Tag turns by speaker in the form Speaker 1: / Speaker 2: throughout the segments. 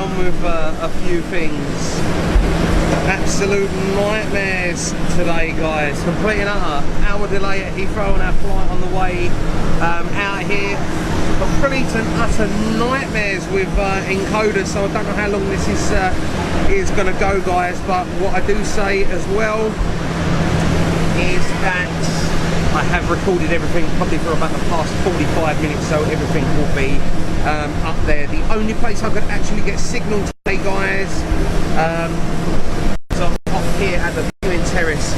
Speaker 1: on with a few things. Absolute nightmares today, guys. Complete and utter hour delay at Heathrow on our flight on the way out here. Complete and utter nightmares with encoders, so I don't know how long this is going to go, guys. But what I do say as well is that I have recorded everything probably for about the past 45 minutes, so everything will be up there. The only place I could actually get signal today, guys, is I'm up here at the Viewing Terrace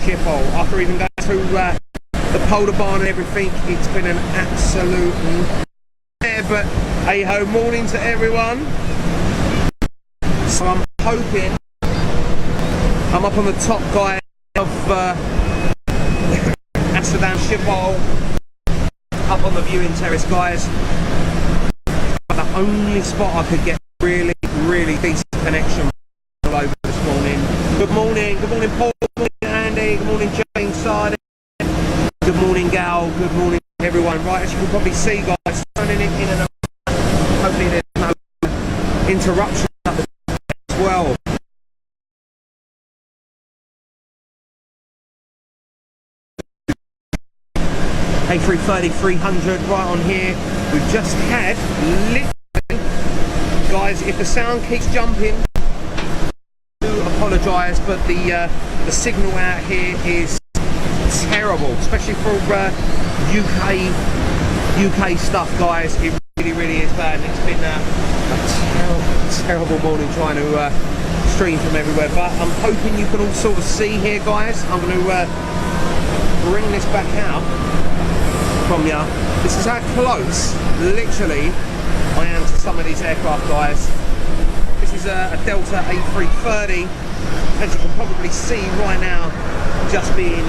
Speaker 1: Schipol. After even going to the polar barn and everything, it's been an absolute nightmare, but hey ho, morning to everyone. So I'm hoping I'm up on the top, guys, of Amsterdam Schipol, up on the Viewing Terrace, guys. But the only spot I could get really decent connection all over this morning. Good morning Paul, good morning Andy, good morning Jane Sardin, good morning Gal, good morning everyone. Right, as you can probably see, guys, turning it in and out. Hopefully there's no interruption as well. A330-300 right on here. We've just had, literally, guys, if the sound keeps jumping, I do apologise, but the signal out here is terrible, especially for UK stuff, guys. It really is bad, and it's been a terrible morning trying to stream from everywhere. But I'm hoping you can all sort of see here, guys. I'm going to bring this back out from you. This is how close, literally, I am to some of these aircraft, guys. This is a Delta A330, as you can probably see right now, just being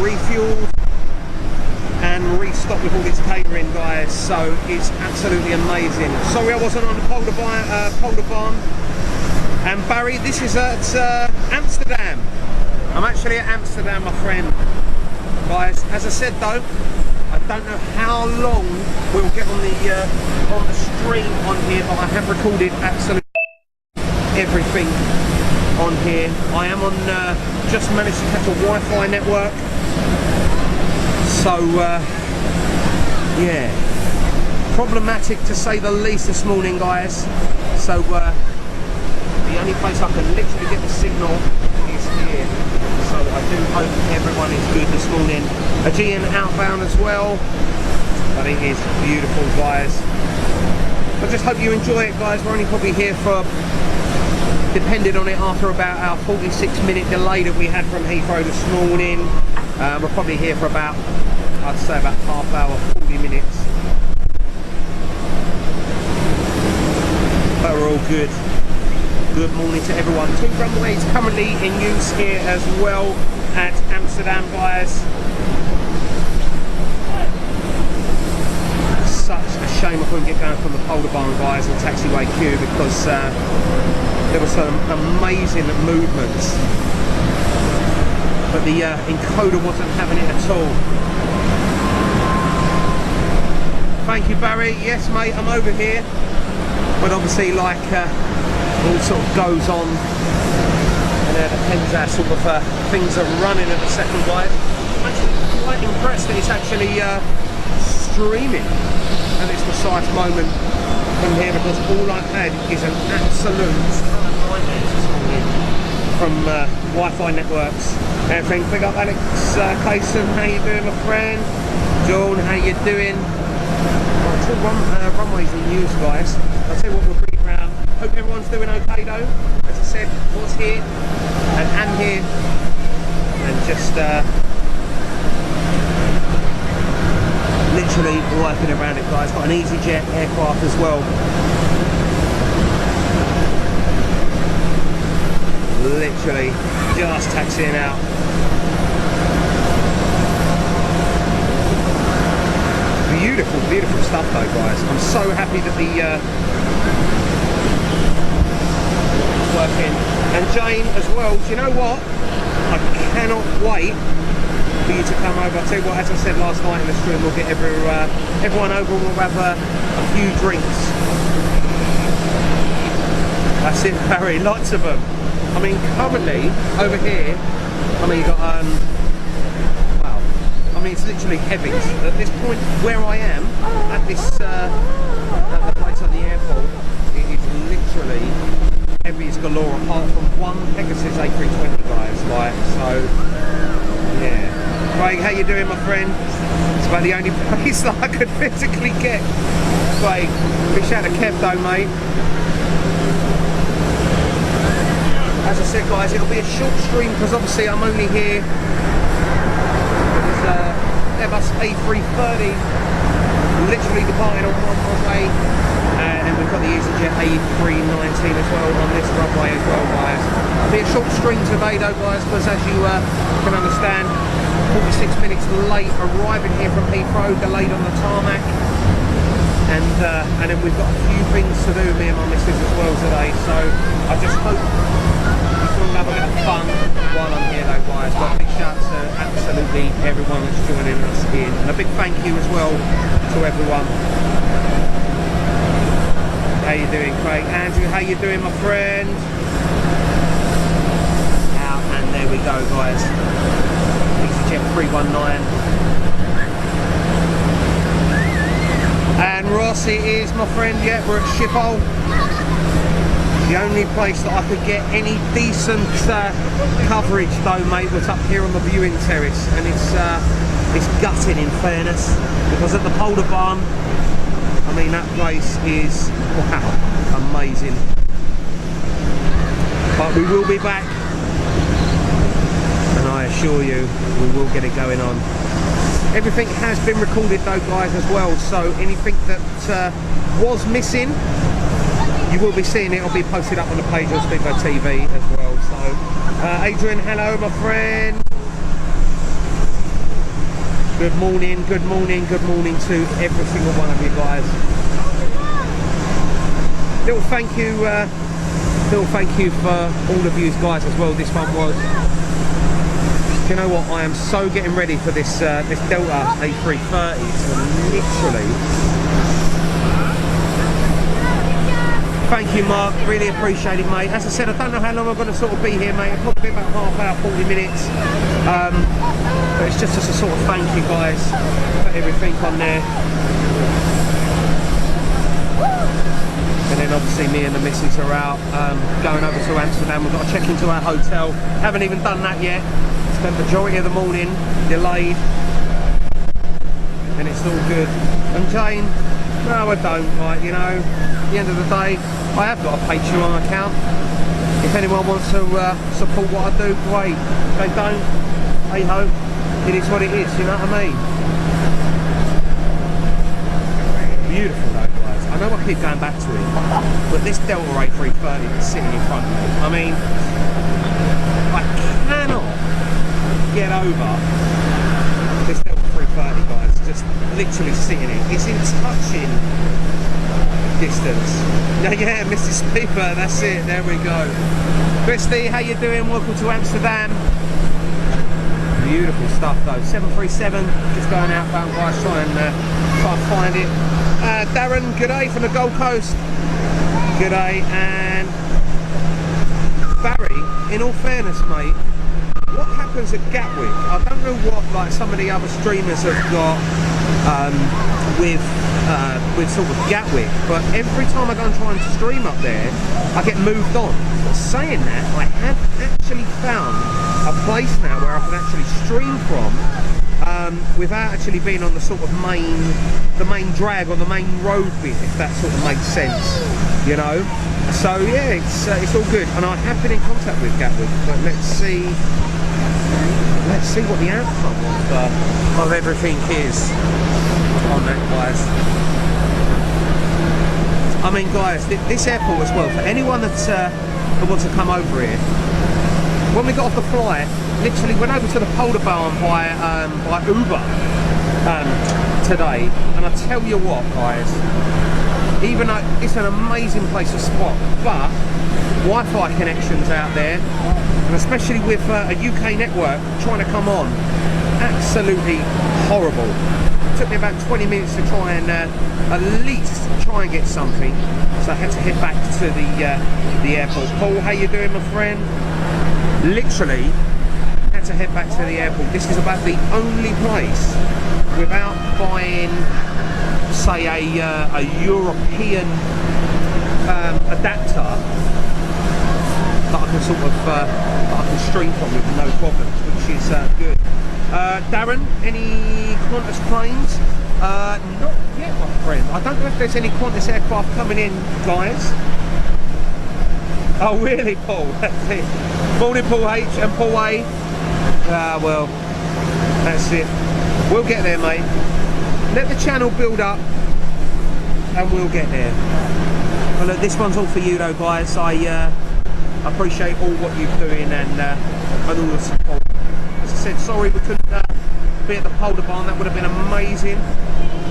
Speaker 1: refueled and restocked with all this catering, guys. So it's absolutely amazing. Sorry I wasn't on the polar barn. And Barry, this is at Amsterdam. I'm actually at Amsterdam, my friend. Guys, as I said though, I don't know how long we'll get on the stream on here, but I have recorded absolutely everything on here. I am on just managed to catch a Wi-Fi network, so yeah, problematic to say the least this morning, guys. So the only place I can literally get the signal is here. So I do hope everyone is good this morning. Aegean outbound as well, but it is beautiful, guys. I just hope you enjoy it, guys. We're only probably here for, depending on it, after about our 46-minute delay that we had from Heathrow this morning. We're probably here for about, I'd say about half hour, 40 minutes. But we're all good. Good morning to everyone. 2 runways currently in use here as well at Amsterdam, guys. Such a shame I couldn't get going from the polar barn, guys, and taxiway queue, because there were some amazing movements, but the encoder wasn't having it at all. Thank you, Barry. Yes, mate, I'm over here, but obviously, like, all sort of goes on, and it depends how sort of things are running at the second, guys. I'm actually quite impressed that it's actually streaming at this precise moment from here, because all I've had is an absolute ton of nightmares this morning from Wi-Fi networks. Everything. Big up Alex Clayson, how you doing, my friend? John, how you doing? Right, 2 runways in use, guys. I'll tell you what, we'll bring it around. Hope everyone's doing okay though. As I said, was here and am here, and just literally working around it, guys. Got an EasyJet aircraft as well. Literally just taxiing out. Beautiful stuff though, guys. I'm so happy that the working. And Jane as well. Do you know what? I cannot wait for you to come over. I'll tell you what, as I said last night in the stream, we'll get everyone over. We'll have a few drinks. That's it, Barry, lots of them. I mean, currently, over here, I mean, you got, well, I mean, it's literally heavies. At this point, where I am, at this, at the place on the airport, it is literally heavies galore, apart from one Pegasus A320, guys, like, so, yeah. Craig, how you doing, my friend? It's about the only place that I could physically get. Craig, big shout out to Kev, though, mate. As I said, guys, it'll be a short stream because obviously I'm only here. There's Airbus A330 literally departing on one way, and then we've got the EasyJet A319 as well on this runway as well, guys. It'll be a short stream today, though, guys, because as you can understand, 46 minutes late arriving here from Heathrow, delayed on the tarmac, and then we've got a few things to do, me and my missus as well today. So I just hope have a bit of fun while I'm here, though, guys. But a big shout to absolutely everyone that's joining us in, and a big thank you as well to everyone. How you doing, Craig? Andrew, how you doing, my friend? Out, and there we go, guys. EasyJet 319. And Ross, it is, my friend. Yeah, we're at Schipol. The only place that I could get any decent coverage, though, mate, was up here on the viewing terrace, and it's gutting, in fairness, because at the Polar Barn, I mean, that place is, wow, amazing. But we will be back, and I assure you, we will get it going on. Everything has been recorded, though, guys, as well, so anything that was missing, you will be seeing it. It'll be posted up on the page on Speedbo TV as well. So, Adrian, hello, my friend. Good morning, good morning, good morning to every single one of you guys. Little thank you for all of you guys as well. This one was. Do you know what? I am so getting ready for this this Delta A330. So literally. Thank you, Mark, really appreciate it, mate. As I said, I don't know how long I'm going to sort of be here, mate. It'll probably be about half hour, 40 minutes. But it's just as a sort of thank you, guys, for everything on there. And then obviously me and the missus are out going over to Amsterdam. We've got to check into our hotel. Haven't even done that yet. Spent the majority of the morning delayed. And it's all good. And Jane, no, I don't, like, you know, at the end of the day, I have got a Patreon account. If anyone wants to support what I do, great. If they don't, hey ho, it is what it is, you know what I mean? Beautiful though, guys. I know I keep going back to it, but this Delta A330 is sitting in front of me. I mean, I cannot get over this Delta 330, guys, just literally sitting it. It's in touching distance. Yeah, Mrs. Speaker, that's it, there we go. Christy, how you doing? Welcome to Amsterdam. Beautiful stuff though. 737, just going outbound, guys, try and find it. Darren, good day from the Gold Coast. Good day. And Barry, in all fairness, mate, what happens at Gatwick? I don't know what like some of the other streamers have got with sort of Gatwick, but every time I go and try and stream up there, I get moved on. But saying that, I have actually found a place now where I can actually stream from without actually being on the sort of the main drag or the main road bit, if that sort of makes sense, you know. So yeah, it's all good, and I have been in contact with Gatwick, but let's see what the outcome of everything is on that, guys. I mean, guys, this airport as well, for anyone that wants to come over here, when we got off the flight, literally went over to the Polar Barn by Uber today, and I tell you what, guys, even though it's an amazing place to spot, but Wi-Fi connections out there, and especially with a UK network trying to come on, absolutely horrible. it took me about 20 minutes to try and at least try and get something. So I had to head back to the airport. Paul, how you doing, my friend? Literally had to head back to the airport. This is about the only place without buying, say, a European adapter that I can sort of that I can stream from with no problems, which is good. Darren, any Qantas planes? Not yet, my friend. I don't know if there's any Qantas aircraft coming in, guys. Oh, really, Paul? Morning, Paul H and Paul A. Ah, well, that's it. We'll get there, mate. Let the channel build up, and we'll get there. Well, look, this one's all for you, though, guys. I appreciate all what you're doing and all the support. As I said, sorry we couldn't be at the Polar Barn. That would have been amazing.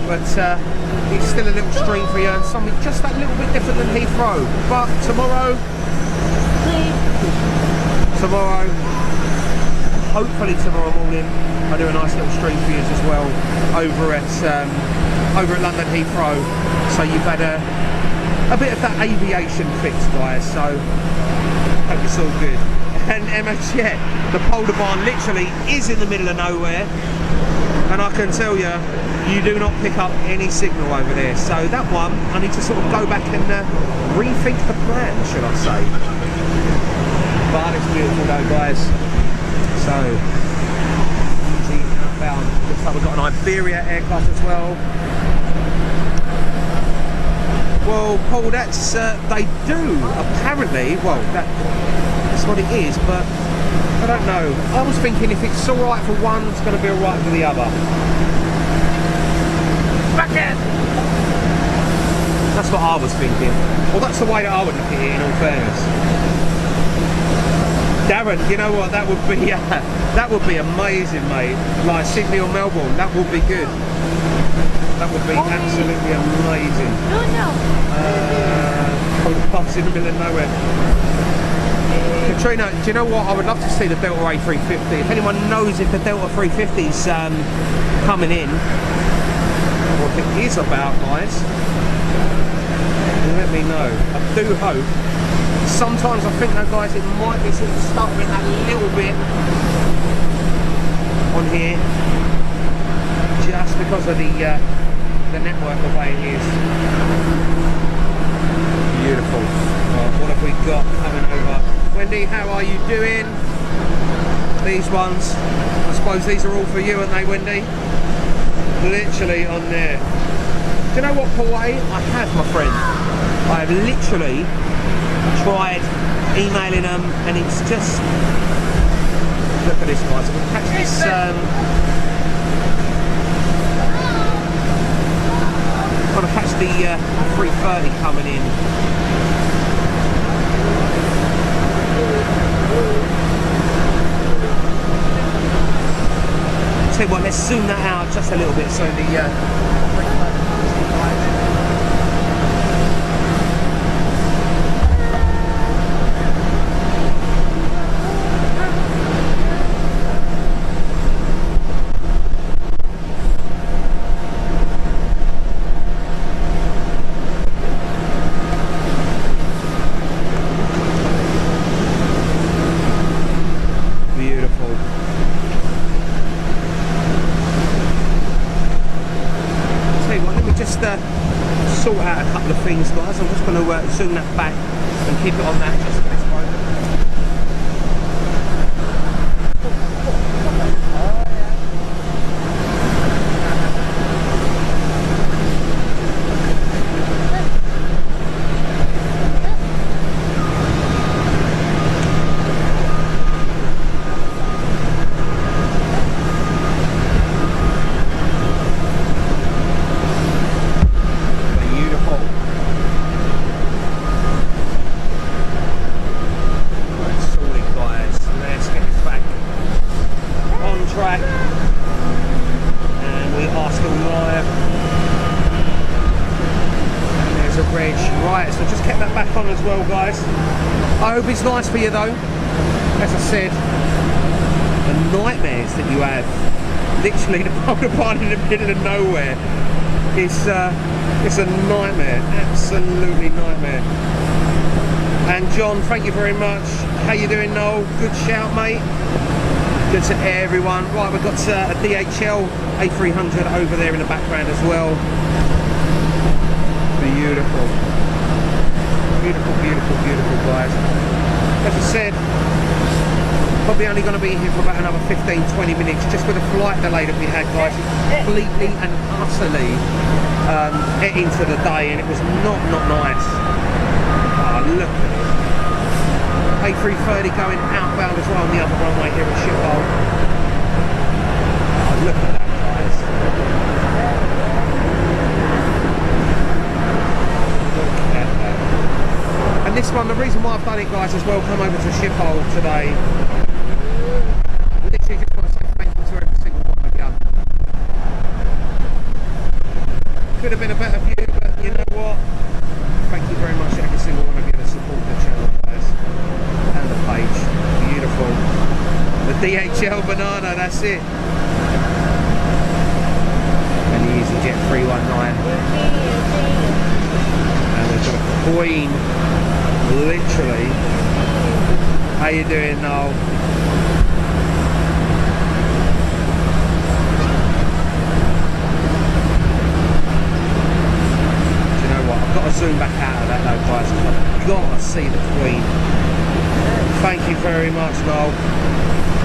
Speaker 1: But it's still a little stream for you and something just that little bit different than Heathrow. But tomorrow, hopefully tomorrow morning, I'll do a nice little stream for you as well over at London Heathrow. So you've had a bit of that aviation fix, guys. So hope it's all good. And MH, yeah, the Polar Barn literally is in the middle of nowhere, and I can tell you, you do not pick up any signal over there. So that one, I need to sort of go back and rethink the plan, should I say. But it's beautiful though, guys. So, easy outbound. Looks like we've got an Iberia aircraft as well. Well, Paul, that's, they do, apparently, well, that's what it is, but I don't know. I was thinking if it's alright for one, it's going to be alright for the other. Back in! That's what I was thinking. Well, that's the way that I would look at it, in all fairness. Darren, you know what, that would be amazing, mate. Like Sydney or Melbourne, that would be good. That would be absolutely amazing. Bus in the middle of nowhere. Katrina, do you know what? I would love to see the Delta A350. If anyone knows if the Delta 350's coming in, or if it is about, guys, let me know. I do hope. Sometimes I think, though, guys, it might be sort of stuttering a little bit on here, just because of the network the way it is. Beautiful. Right, what have we got coming over? Wendy, how are you doing? These ones, I suppose these are all for you, aren't they, Wendy? Literally on there. Do you know what, Paul A? I have, my friend. I have literally tried emailing them, and it's just, look at this, guys. I'm going to catch this got to catch the 330 coming in. Tell you what, let's zoom that out just a little bit so the sort out a couple of things, guys. I'm just going to zoom that back and keep it on that just for this moment. I hope it's nice for you though. As I said, the nightmares that you have literally the boulder barn in the middle of nowhere. It's a nightmare, absolutely nightmare. And John, thank you very much. How you doing, Noel? Good shout, mate. Good to everyone. Right, we've got a DHL A300 over there in the background as well. Beautiful. Beautiful, beautiful, beautiful, guys. As I said, probably only going to be here for about another 15-20 minutes, just with the flight delay that we had, guys. Completely and utterly into the day, and it was not nice. Oh, look at it. A330 going outbound as well on the other runway here at Schipol. Oh, look at that, guys. Look at that. And this one, the reason why I've done it, guys, as well, come over to Schipol today. Literally just want to say thank you to every single one of you. Could have been a better view, but you know what? Thank you very much to every single one of you that support the channel, guys. And the page. Beautiful. The DHL banana, that's it. And the EasyJet 319. And we've got a Queen. Literally. How you doing, Noel? I've got to zoom back out of that though, guys, because I've got to see the Queen. Thank you very much, Noel.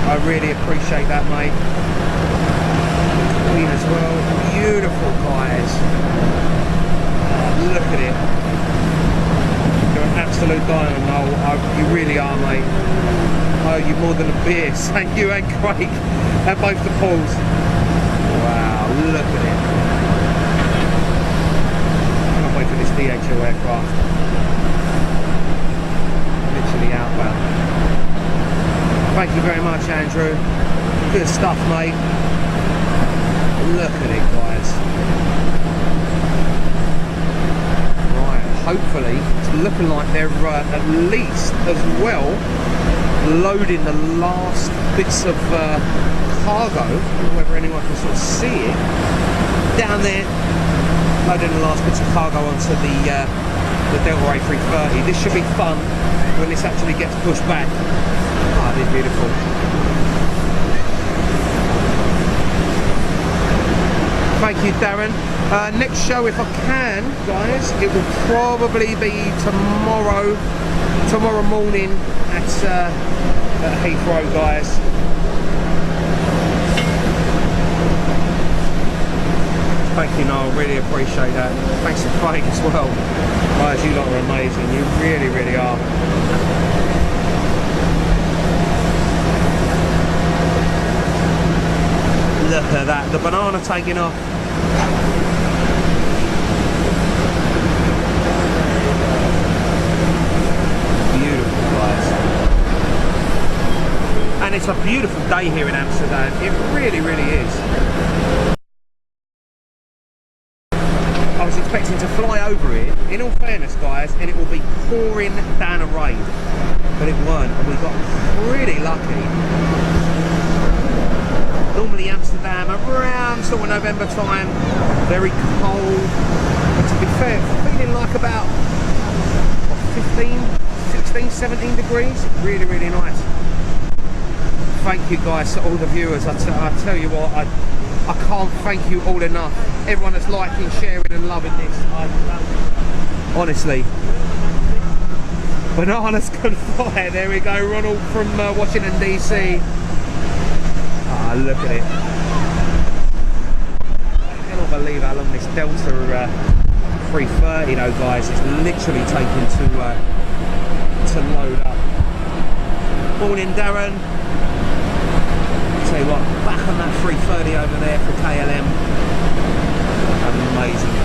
Speaker 1: I really appreciate that, mate. The Queen as well. Beautiful, guys. Look at it. You're an absolute diamond, Noel. You really are, mate. Oh, you're more than a beer. Thank you and Craig. And both the Pauls. Wow, look at it. Wait for this DHL aircraft. Literally outbound. Thank you very much, Andrew. Good stuff, mate. Look at it, guys. Right, hopefully it's looking like they're at least as well loading the last bits of cargo. I don't know whether anyone can sort of see it down there. Loading the last bits of cargo onto the Delta A330. This should be fun when this actually gets pushed back. Ah, they're beautiful. Thank you, Darren. Next show, if I can, guys, it will probably be tomorrow morning at Heathrow, guys. Thank you, Noel, really appreciate that. Thanks to Craig as well. Guys, you lot are amazing, you really, really are. Look at that, the banana taking off. Beautiful, guys. And it's a beautiful day here in Amsterdam, it really, really is. I was expecting to fly over it, in all fairness, guys, and it will be pouring down a rain, but it weren't, and we got pretty lucky. Normally Amsterdam around sort of November time, very cold, but to be fair, feeling like about what, 15, 16, 17 degrees, really, really nice. Thank you, guys, to all the viewers. I tell you what, I can't thank you all enough. Everyone that's liking, sharing and loving this. Honestly. Bananas can fly. There we go. Ronald from Washington DC. Ah, look at it. I cannot believe how long this Delta 330 though, guys. It's literally taking to load up. Morning, Darren. Tell you what, back on that 330 over there for KLM. Amazing.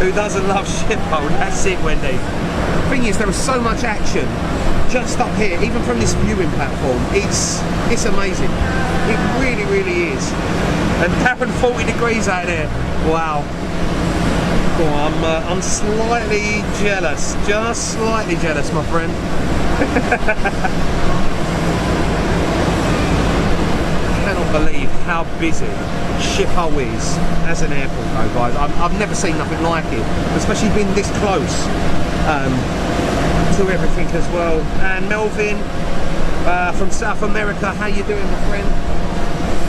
Speaker 1: Who doesn't love Schipol? That's it, Wendy. The thing is, there is so much action just up here, even from this viewing platform. It's amazing. It really, really is. And Darren, 40 degrees out there. Wow. Oh, I'm slightly jealous, just slightly jealous, my friend. Cannot believe how busy Schipol is as an airport though, guys. I've never seen nothing like it, especially being this close to everything as well. And Melvin from South America, how you doing, my friend?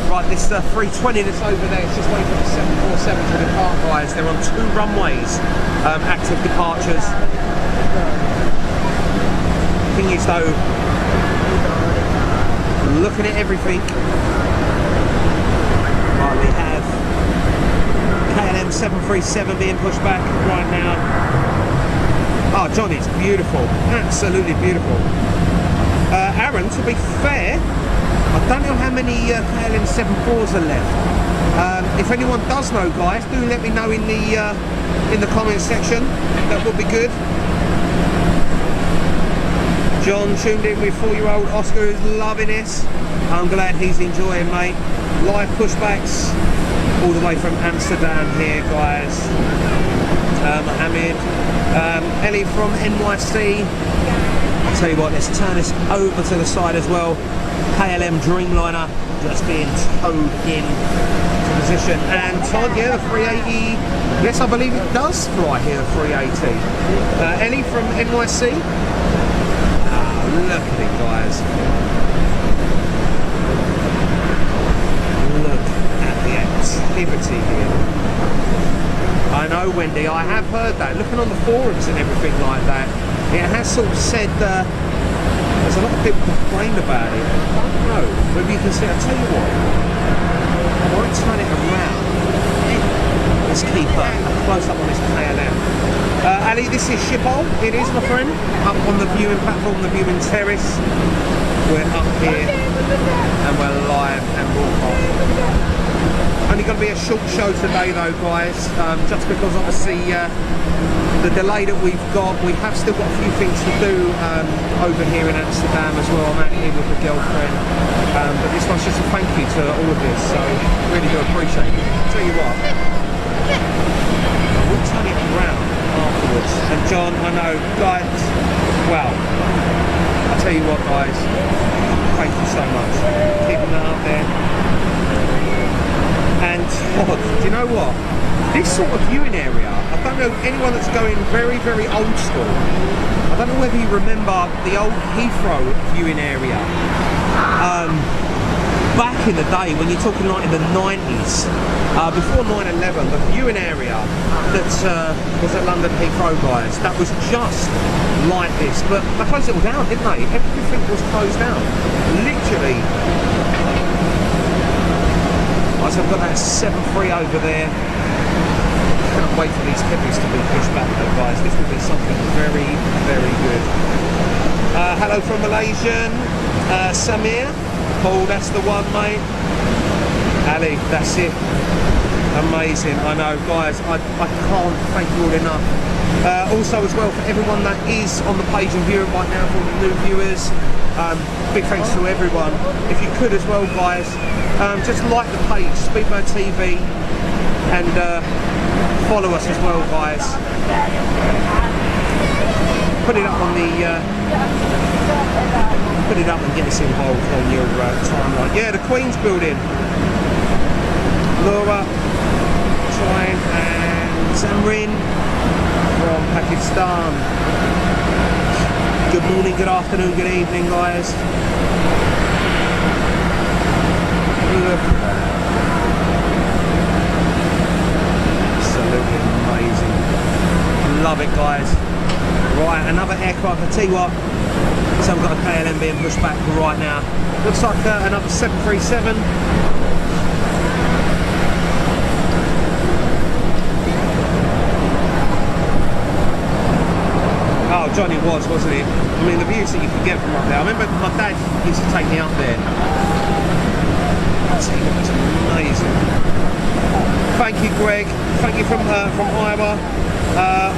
Speaker 1: Right, this 320 that's over there, it's just waiting for the 747 to depart, guys. They're on 2 runways, active departures. Thing is though, looking at everything, right, we have KLM 737 being pushed back right now. Oh, John, it's beautiful, absolutely beautiful. Aaron, to be fair, I don't know how many KLM 74s are left. If anyone does know, guys, do let me know in the comment section. That would be good. John tuned in with 4-year-old Oscar, who's loving this. I'm glad he's enjoying, mate. Live pushbacks all the way from Amsterdam here, guys. Mohammed, Ellie from NYC. I'll tell you what, let's turn this over to the side as well. KLM Dreamliner just being towed in to position. And Todd, yeah, the 380. Yes, I believe it does fly here, the 380. Ellie from NYC. Look at it, guys. Look at the activity here. I know, Wendy, I have heard that. Looking on the forums and everything like that, it has sort of said there's a lot of people complain about it. I don't know. Maybe you can see, I'll tell you what. I won't turn it around. Let's keep a close up on this KLM. Ali, this is Schipol. It is, my friend. Up on the viewing platform, the viewing terrace. We're up here and we're live and broadcast. Only going to be a short show today though, guys, just because obviously the delay that we've got, we have still got a few things to do over here in Amsterdam as well. I'm out here with a girlfriend, but this one's just a thank you to all of this, so really do appreciate it. I'll tell you what, we'll turn it around afterwards. And John, I know, guys, well, I'll tell you what, guys, thank you so much for keeping that up there. And Todd, do you know what? This sort of viewing area, I don't know anyone that's going very, very old school. I don't know whether you remember the old Heathrow viewing area. Back in the day, when you're talking like in the 90s, before 9/11, the viewing area that was at London Heathrow, guys, that was just like this. But they closed it all down, didn't they? Everything was closed down. Literally. So I've got that 7.3 over there. Can't wait for these heavies to be pushed back though, guys. This will be something very, very good. Hello from Malaysian, Samir. Paul, that's the one, mate. Ali, that's it. Amazing. I know, guys. I can't thank you all enough. Also, as well, for everyone that is on the page and viewing right now, for all the new viewers. Big thanks to everyone. If you could as well, guys, just like the page, Speedbird TV, and follow us as well, guys. Put it up on the, put it up and get us involved on your timeline. Yeah, the Queen's building. Laura, Troy, and Samrin from Pakistan. Good morning, good afternoon, good evening, guys. Look at that. Absolutely amazing. Love it, guys. Right, another aircraft. I tell you what, so we've got a KLM being pushed back right now. Looks like another 737. Oh, Johnny wasn't it? I mean, the views that you can get from up there. I remember my dad used to take me up there. I'll tell you what, it's amazing. Thank you, Greg. Thank you from Iowa.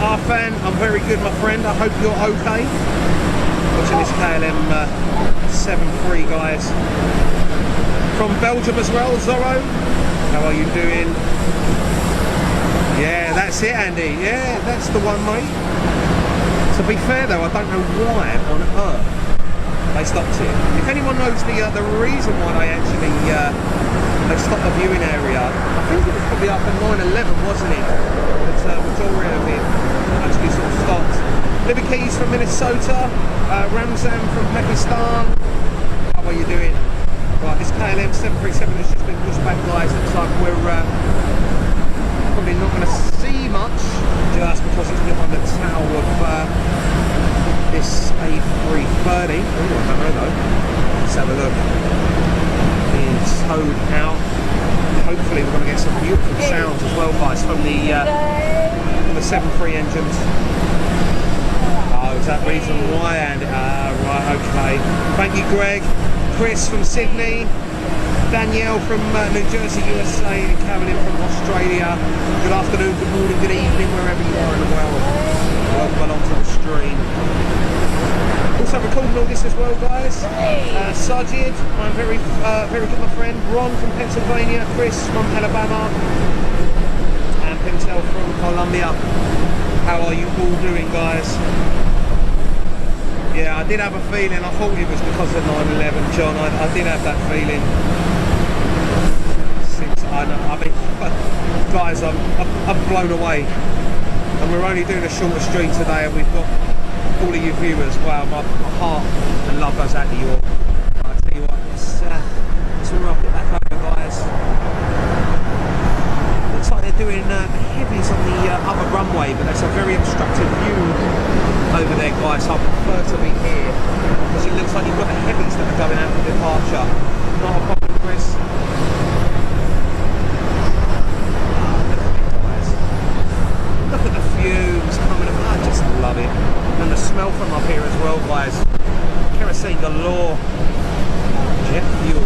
Speaker 1: Arfan, I'm very good, my friend. I hope you're okay. Watching this KLM 7.3, guys. From Belgium as well, Zorro. How are you doing? Yeah, that's it, Andy. Yeah, that's the one, mate. To be fair though, I don't know why on earth they stopped it. If anyone knows the reason why they actually they stopped the viewing area, I think it was probably up at 9/11, wasn't it? That majority of it actually sort of stopped. Libby Keys from Minnesota, Ramzan from Pakistan. How are you doing? Right, this KLM 737 has just been pushed back, guys. Looks like we're probably not going to see much, just because it's been on the tail of this A330. Oh, I don't know though. Let's have a look. Being towed out. Hopefully we're going to get some beautiful sounds as well, guys, from the 7.3 engines. Oh, is that reason why? And right, okay. Thank you, Greg. Chris from Sydney. Danielle from New Jersey, USA, and Carolyn from Australia. Good afternoon, good morning, good evening, wherever you are in the world. Welcome along to the stream. Also recording all this as well, guys. Sajid, I'm very good, my friend. Ron from Pennsylvania. Chris from Alabama. And Pintel from Colombia. How are you all doing, guys? Yeah, I did have a feeling. I thought it was because of 9/11, John. I did have that feeling. I mean, guys, I'm blown away, and we're only doing a shorter stream today, and we've got all of you viewers. Wow, my heart and love goes out to you all. I tell you what, let's rock it back over, guys. Looks like they're doing heavies on the other runway, but that's a very obstructed view over there, guys. So I prefer to be here because it looks like you've got the heavies that are going out for departure. Not a problem, Chris. Look at the fumes coming up. I just love it. And the smell from up here as well, guys. Kerosene galore. Jet fuel.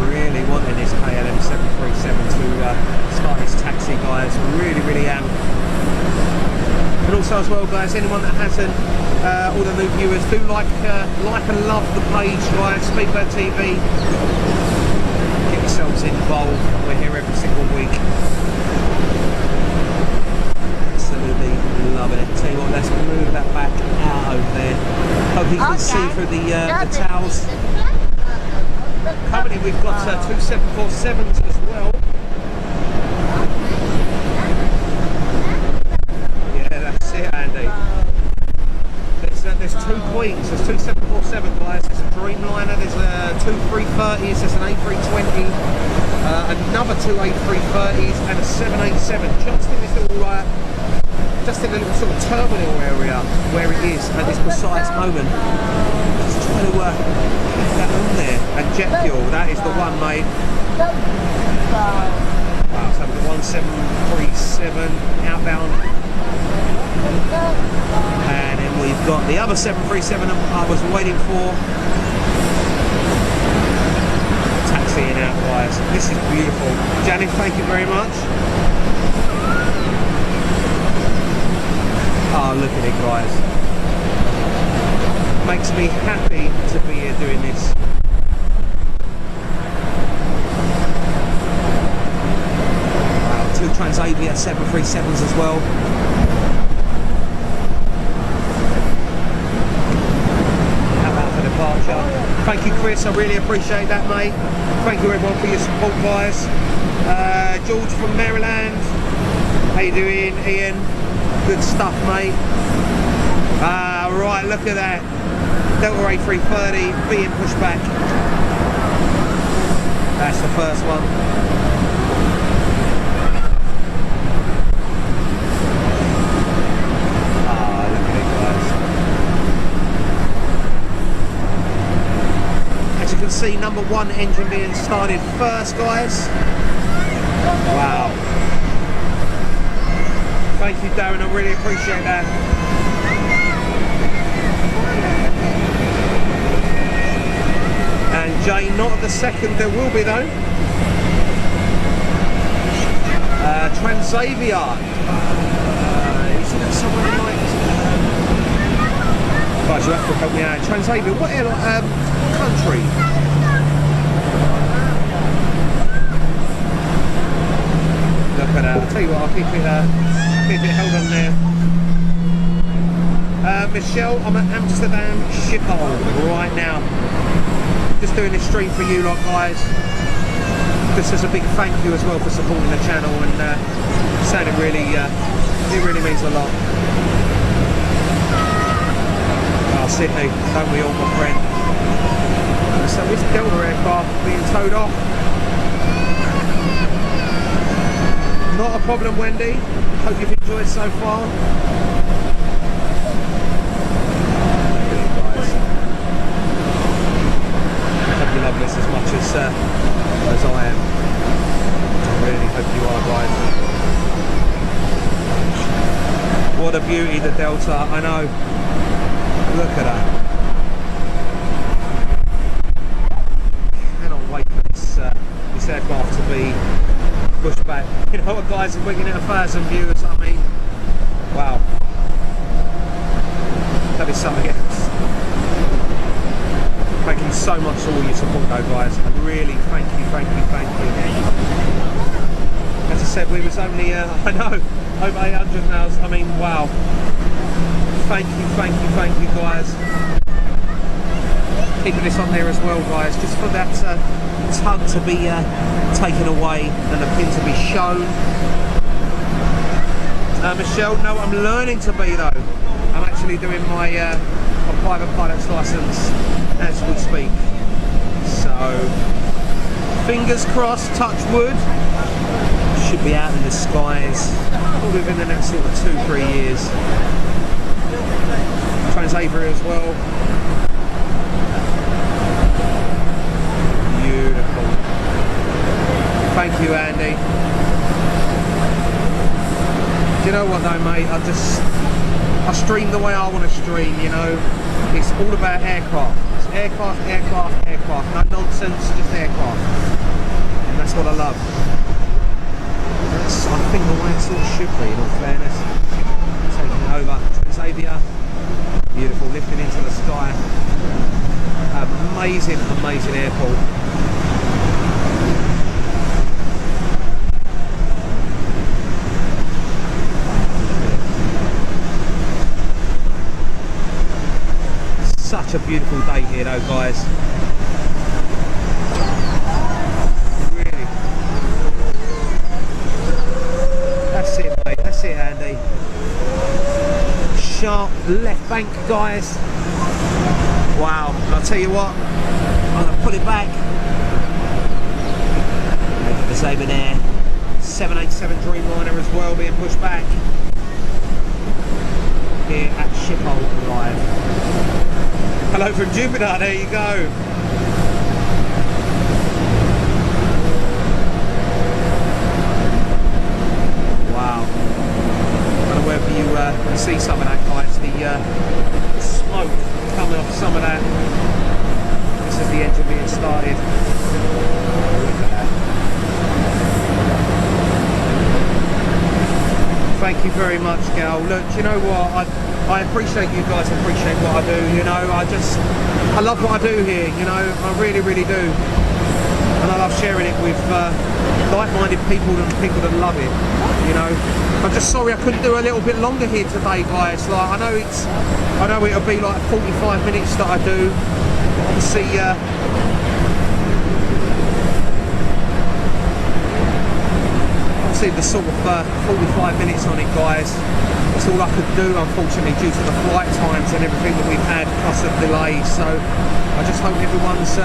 Speaker 1: Really wanting this KLM 737 to start its taxi, guys. Really am. And also as well, guys, anyone that hasn't, all the new viewers, do like and love the page, guys. Speedbird TV. Yourselves involved. We're here every single week. Absolutely loving it. Tell you what, let's move that back out over there. Hope you can see through the towels. Currently we've got 2 747s as well. Yeah, that's it, Andy. There's 2 Queens, there's 2 747 guys, there's a Dreamliner, there's 2 330s, there's an A320, another 2 A330s and a 787, just in this little, just in the little sort of terminal area where it is at this precise moment. Just trying to get that on there. And jet fuel, that is the one, mate. Wow, so we've got 1737 outbound. And then we've got the other 737 I was waiting for. Taxiing out, guys. This is beautiful. Janet, thank you very much. Oh, look at it, guys. Makes me happy to be here doing this. Wow, 2 Transavia 737s as well. Thank you, Chris. I really appreciate that, mate. Thank you, everyone, for your support, guys. George from Maryland. How you doing, Ian? Good stuff, mate. Right, look at that. Delta A330 being pushed back. That's the first one. See number 1 engine being started first, guys. Wow. Thank you, Darren. I really appreciate that. And Jane, not at the second. There will be though. Transavia. Isn't that someone like? Guys, you have to help me out. Transavia. What airline? Country. Look at that. I'll tell you what, I'll keep it held on there. Michelle, I'm at Amsterdam Schipol right now. Just doing this stream for you lot, guys. Just as a big thank you as well for supporting the channel, and saying it really means a lot. Oh, Sydney, don't we all, my friend? So this Delta aircraft being towed off. Not a problem, Wendy. Hope you've enjoyed so far. I hope you love this as much as I am. I really hope you are, guys. What a beauty, the Delta. I know. Look at that. Cannot wait for this aircraft to be pushed back. You know what, guys? If we're getting 1,000 viewers, I mean, wow. That is something else. Thank you so much for all your support, though, guys. I really thank you. As I said, we was only, I know, over 800 now. I mean, wow. Thank you, guys. Keeping this on there as well, guys, just for that tug to be taken away and the pin to be shown. Michelle, no, I'm learning to be, though. I'm actually doing my private pilot's license as we speak. So, fingers crossed, touch wood, should be out in the skies within the next sort of 2-3 years. Transavia as well. Beautiful. Thank you, Andy. Do you know what though, mate? I stream the way I want to stream, you know. It's all about aircraft. It's aircraft. No nonsense, just aircraft. And that's what I love. That's, I think, the way it sort of should be, in all fairness. Taking over Transavia. Beautiful, lifting into the sky. Amazing airport. Such a beautiful day here though, guys. Really. That's it, mate. That's it, Andy. Sharp left bank, guys. Wow. And I'll tell you what, I'm going to put it back. Look at the Sabre there. 787 Dreamliner as well being pushed back. Here at Schipol Live. Hello from Jupiter, there you go. Wow. I don't know whether you can see some of that, guys. The smoke coming off some of that. This is the engine being started. Look at that. Thank you very much, Gal. Look, do you know what? I appreciate you guys, appreciate what I do, you know. I love what I do here, you know. I really do. And I love sharing it with like-minded people and people that love it, you know. I'm just sorry I couldn't do a little bit longer here today, guys. Like, I know it'll be like 45 minutes that I do. Obviously, the sort of 45 minutes on it, guys. That's all I could do, unfortunately, due to the flight times and everything that we've had, plus the delays. So I just hope everyone's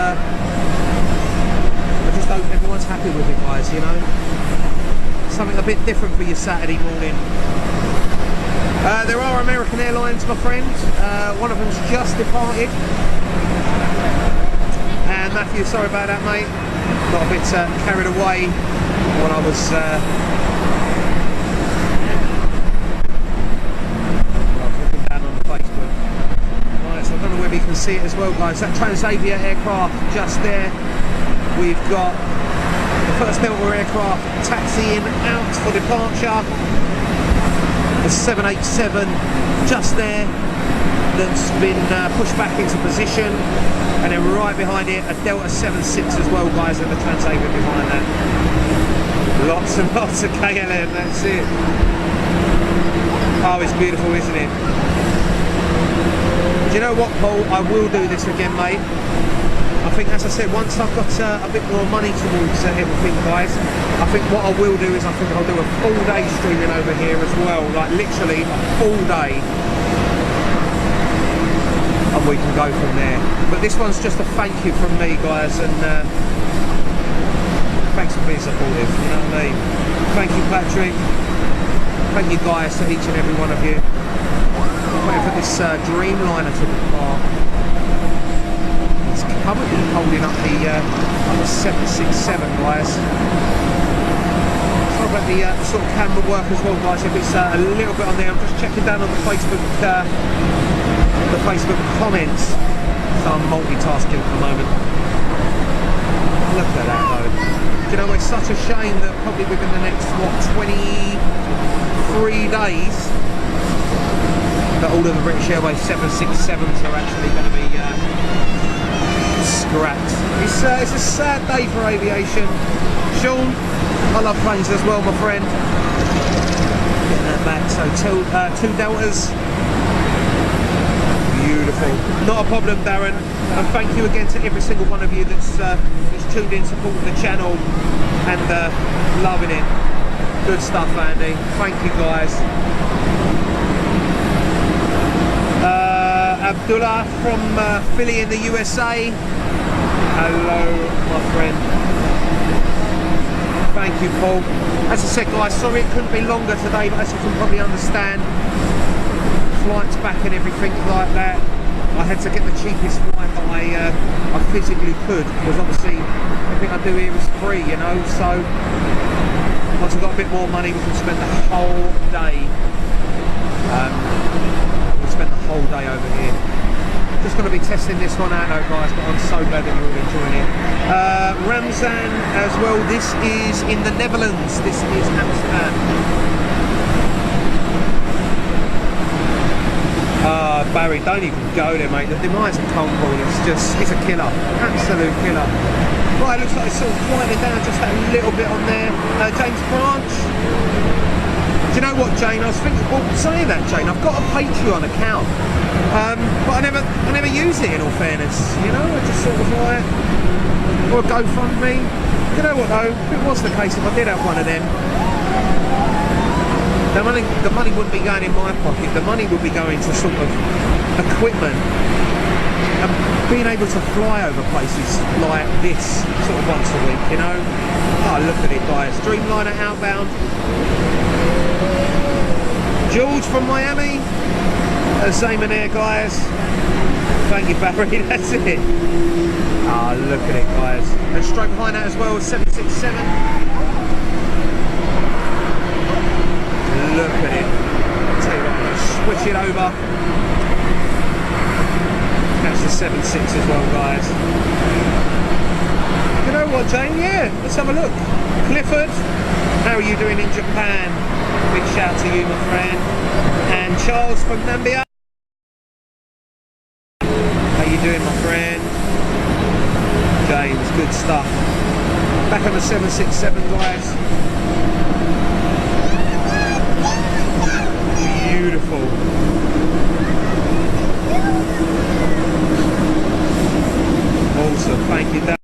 Speaker 1: happy with it, guys, you know. Something a bit different for your Saturday morning. There are American Airlines, my friend. One of them's just departed. And Matthew, sorry about that, mate. Got a bit carried away when I was looking down on the Facebook. Right, so I don't know whether you can see it as well, guys. That Transavia aircraft just there. We've got the first Delta aircraft taxiing out for departure. The 787 just there, that's been pushed back into position, and then right behind it a Delta 76 as well, guys, and the Transavia behind that. Lots and lots of KLM, that's it. Oh, it's beautiful, isn't it? Do you know what, Paul? I will do this again, mate. I think, as I said, once I've got a bit more money towards everything, guys, I think what I will do is I think I'll do a full day streaming over here as well, like literally a full day, and we can go from there. But this one's just a thank you from me, guys, and thanks for being supportive, you know what I mean? Thank you, Patrick. Thank you, guys, to each and every one of you. I'm waiting for this Dreamliner to depart. It's currently holding up the 767, guys. Sorry about the sort of camera work as well, guys. If it's a little bit on there, I'm just checking down on the Facebook comments. So I'm multitasking at the moment. Look at that, though. Do you know, it's such a shame that probably within the next, what, 23 days, that all of the British Airways 767s are actually going to be scrapped. It's a sad day for aviation. Sean, I love planes as well, my friend. Getting that back. So two Deltas. Beautiful. Not a problem, Darren. And thank you again to every single one of you that's tuned in, supporting the channel and loving it. Good stuff, Andy. Thank you, guys. Abdullah from Philly in the USA. Hello, my friend. Thank you, Paul. As I said, guys, sorry it couldn't be longer today, but as you can probably understand, flights back and everything like that, I had to get the cheapest flight that I physically could, because obviously everything I do here is free, you know. So once I've got a bit more money, we can spend the whole day. We'll spend the whole day over here. Just going to be testing this one out though, guys, but I'm so glad that you're all enjoying it. Ramzan as well, this is in the Netherlands. This is Amsterdam. Barry, don't even go there, mate. The demise of cold ball is just, it's a killer. Absolute killer. Right, it looks like it's sort of quieting down just a little bit on there. James Branch. Do you know what, Jane? I was thinking, well, saying that, Jane, I've got a Patreon account, but I never use it, in all fairness. You know, I just sort of like, or a GoFundMe. You know what though? If it was the case, if I did have one of them, the money wouldn't be going in my pocket. The money would be going to sort of equipment and being able to fly over places like this sort of once a week. You know? Oh, look at it, guys. Dreamliner outbound. George from Miami, Zaman Air, guys. Thank you, Barry. That's it. Ah, oh, look at it, guys. And stroke behind that as well, 767. Look at it. I'll tell you what, I'm going to switch it over. That's the 76 as well, guys. You know what, Jane? Yeah, let's have a look. Clifford, how are you doing in Japan? Big shout to you, my friend. And Charles from Nambia. How you doing, my friend? James, good stuff. Back on the 767, guys. Beautiful. Awesome, thank you, Dan.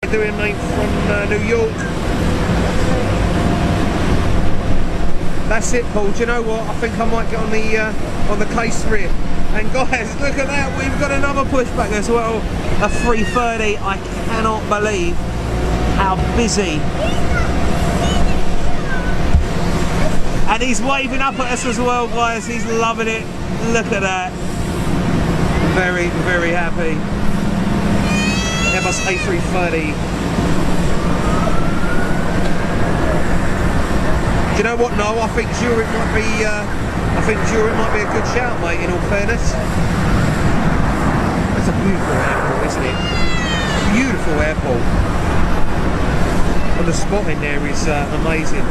Speaker 1: How you doing, mate, from New York? That's it, Paul. Do you know what? I think I might get on the case for it. And guys, look at that. We've got another pushback as well. A 330. I cannot believe how busy. And he's waving up at us as well, guys. He's loving it. Look at that. Very, very happy. Airbus A330. Do you know what? No, I think Zurich might be. I think Zurich might be a good shout, mate. In all fairness, that's a beautiful airport, isn't it? Beautiful airport. And the spot in there is amazing.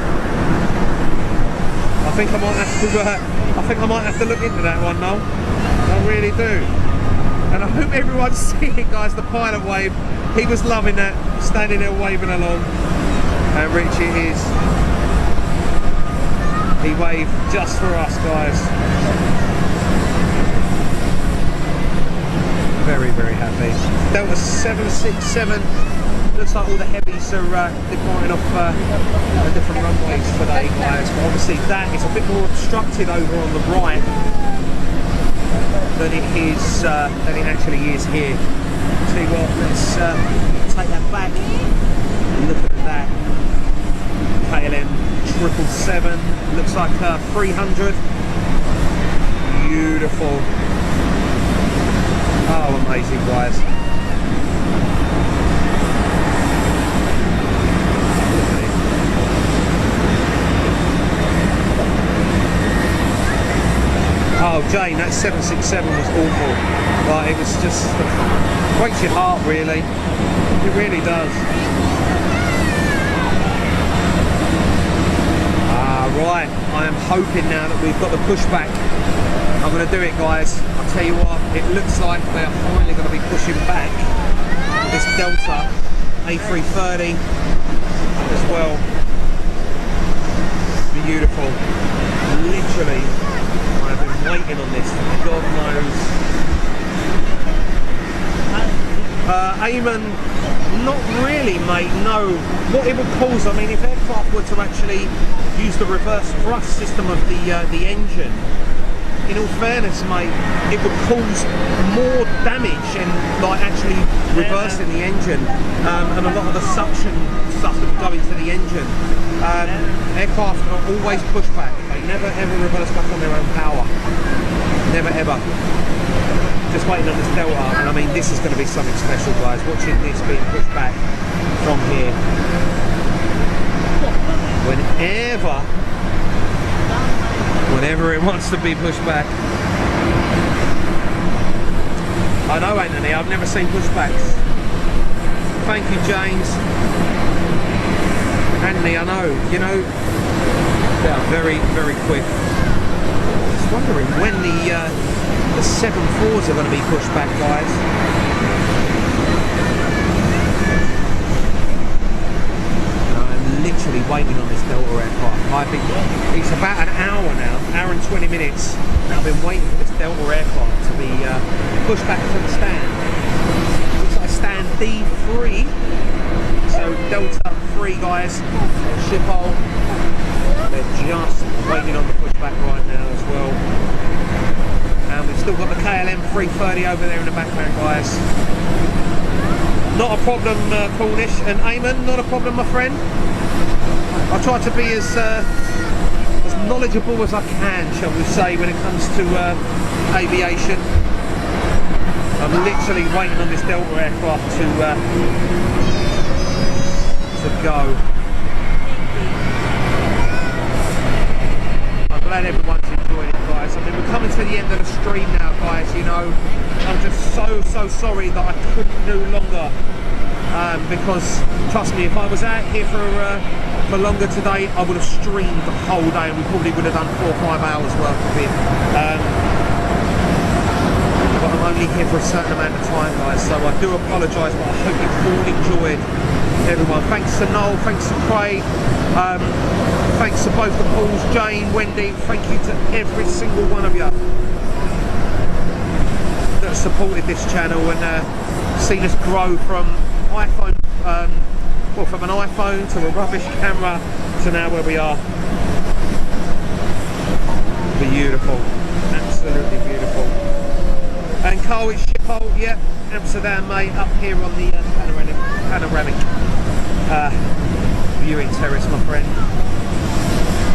Speaker 1: I think I might have to look into that one, Noel. I really do. And I hope everyone's seeing, guys, the pilot wave. He was loving that, standing there waving along. And Richie is. He waved just for us, guys. Very, very happy. Delta 767. Looks like all the heavies are departing off the different runways today, guys. But obviously that is a bit more obstructed over on the right than it is than it actually is here. Tell you what, let's take that back and look at that. KLM 777, looks like 300. Beautiful. Oh, amazing, guys. Oh, Jane, that 767 was awful. Like, it was just breaks your heart, really. It really does. Right, I am hoping now that we've got the pushback. I'm going to do it, guys. I'll tell you what, it looks like they are finally going to be pushing back this Delta A330 as well. Beautiful. Literally, I've been waiting on this, God knows. Eamon, not really, mate, no. What it would cause, I mean, if aircraft were to actually use the reverse thrust system of the engine, in all fairness, mate, it would cause more damage and like actually reversing the engine, and a lot of the suction stuff that would go into the engine. Aircraft are always pushed back. They never ever reverse back on their own power. Never ever. Just waiting on this Delta, and I mean, this is going to be something special, guys. Watching this being pushed back from here. Whenever it wants to be pushed back. I know, Anthony, I've never seen pushbacks. Thank you, James. Anthony, I know, you know, they are very, very quick. Just wondering when the 7.4s are going to be pushed back, guys. I'm literally waiting on this Delta aircraft. I think it's about an hour now, hour and 20 minutes. I've been waiting for this Delta aircraft to be pushed back to the stand. Looks like stand D3. So Delta 3, guys, Schipol. They're just waiting on the pushback right now as well. And we've still got the KLM 330 over there in the background, guys. Not a problem, Cornish and Eamon, not a problem, my friend. I try to be as knowledgeable as I can, shall we say, when it comes to aviation. I'm literally waiting on this Delta aircraft to go. I'm glad everyone's enjoying it, guys. I mean, we're coming to the end of the stream now, guys, you know. I'm just so sorry that I couldn't do longer. Because, trust me, if I was out here for longer today, I would have streamed the whole day and we probably would have done 4 or 5 hours worth of it. But I'm only here for a certain amount of time, guys, so I do apologise, but I hope you've all enjoyed. Everyone, thanks to Noel, thanks to Craig, thanks to both the Pauls, Jane, Wendy, thank you to every single one of you that supported this channel and seen us grow from iPhone, well, from an iPhone to a rubbish camera to now where we are. Beautiful, absolutely beautiful. And Carl, it's Schipol, yeah, Amsterdam, mate, up here on the panoramic viewing terrace, my friend.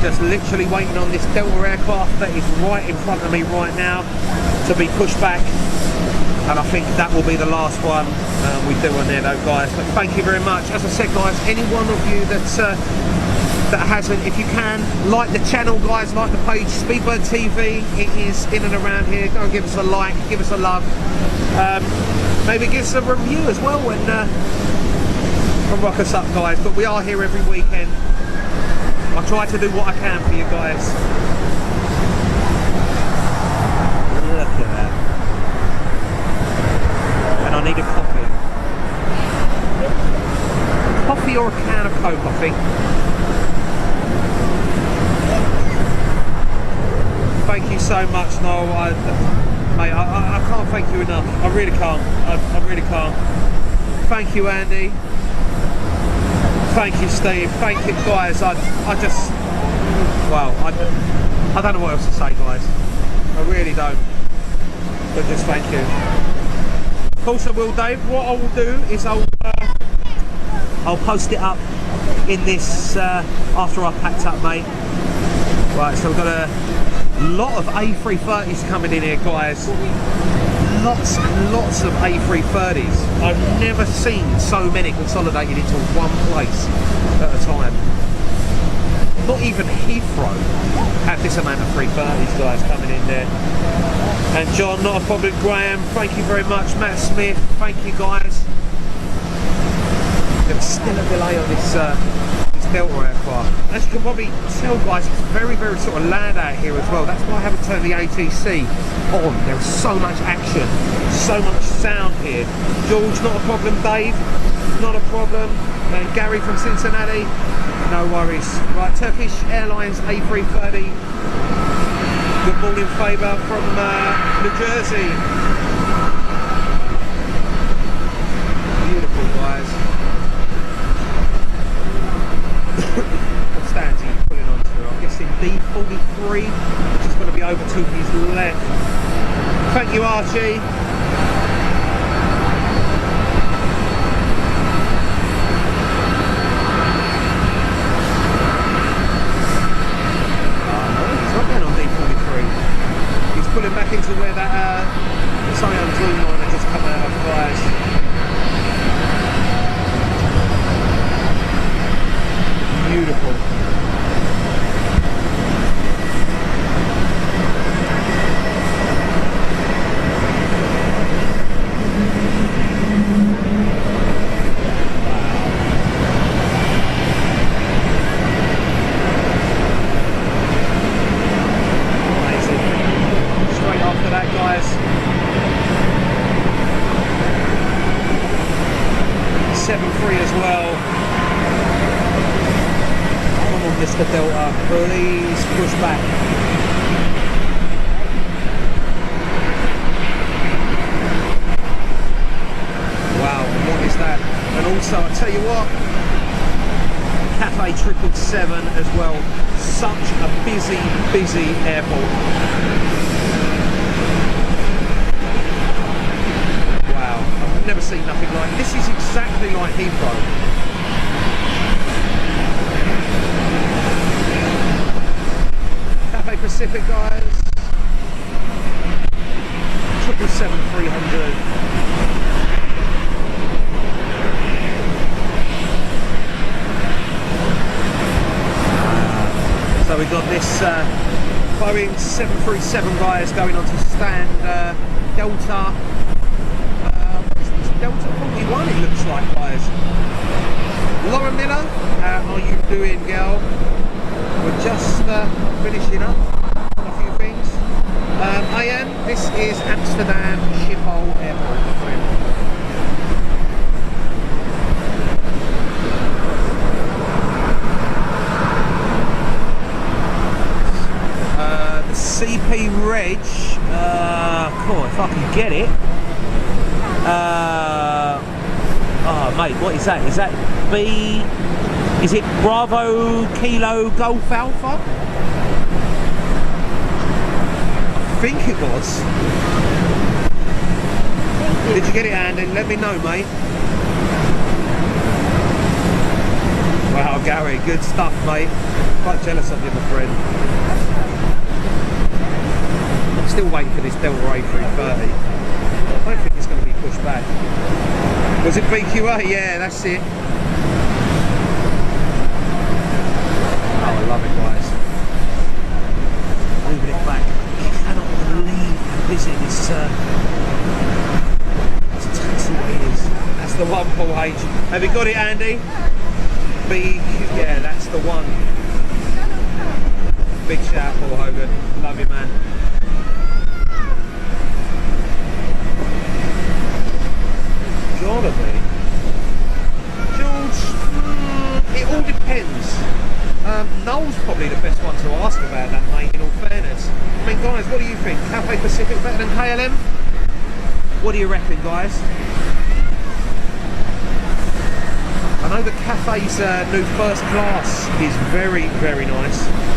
Speaker 1: Just literally waiting on this Delta aircraft that is right in front of me right now to be pushed back, and I think that will be the last one we do on there, though, guys. But thank you very much. As I said, guys, any one of you that hasn't, if you can, like the channel, guys, like the page, Speedbird TV. It is in and around here. Go and give us a like, give us a love. Maybe give us a review as well and rock us up, guys. But we are here every weekend. I try to do what I can for you guys. Look at that. And I need a coffee. Coffee or a can of Coke, I think. Thank you so much, Noel. Mate, I can't thank you enough. I really can't. I really can't. Thank you, Andy. Thank you, Steve. Thank you, guys. I just, well, I don't know what else to say, guys. I really don't. But just thank you. Of course I will, Dave. What I will do is I'll post it up in this after I've packed up, mate. Right, so we've got a lot of A330s coming in here, guys. Lots and lots of A330s. I've never seen so many consolidated into one place at a time. Not even Heathrow had this amount of 330s, guys, coming in there. And John, not a problem. Graham, thank you very much. Matt Smith, thank you, guys. There's still a delay on this Delta aircraft. As you can probably tell, guys, it's very, very sort of loud out here as well. That's why I haven't turned the ATC on. There's so much action, so much sound here. George, not a problem. Dave, not a problem. And Gary from Cincinnati, no worries. Right, Turkish Airlines A330. Good morning, Faber from New Jersey. Beautiful, guys. What stands are you pulling on to? I'm guessing D43, which is going to be over to his left. Thank you, Archie. Pulling back into where that Scion Dreamliner just come out of, guys. Beautiful. The Delta, please push back. Wow, what is that? And also, I tell you what, Cafe 777 as well. Such a busy, busy airport. Wow, I've never seen nothing like this. This is exactly like Heathrow. Pacific, guys. 777-300. So we've got this Boeing 737, guys, going on to stand Delta. What is this? Delta 41, it looks like, guys. Laura Miller, how are you doing, girl? We're just finishing up on a few things. This is Amsterdam Schipol Airport, my friend. The CP Reg, cool, if I can get it. Oh, mate, what is that? Is that B? Is it Bravo Kilo Golf Alpha? I think it was. Did you get it, Andy? Let me know, mate. Wow, Gary, good stuff, mate. Quite jealous of you, my friend. I'm still waiting for this Delta A330. I don't think it's going to be pushed back. Was it BQA? Yeah, that's it. Oh, I love it, guys. Moving it back. I cannot believe how busy this taxiway is. That's the one, Paul H. Have you got it, Andy? Big, yeah, that's the one. Big shout, Paul Hogan. Love you, man. Gotta be. George, it all depends. Noel's probably the best one to ask about that, mate, in all fairness. I mean, guys, what do you think? Cathay Pacific better than KLM? What do you reckon, guys? I know the Cathay's new first class is very, very nice.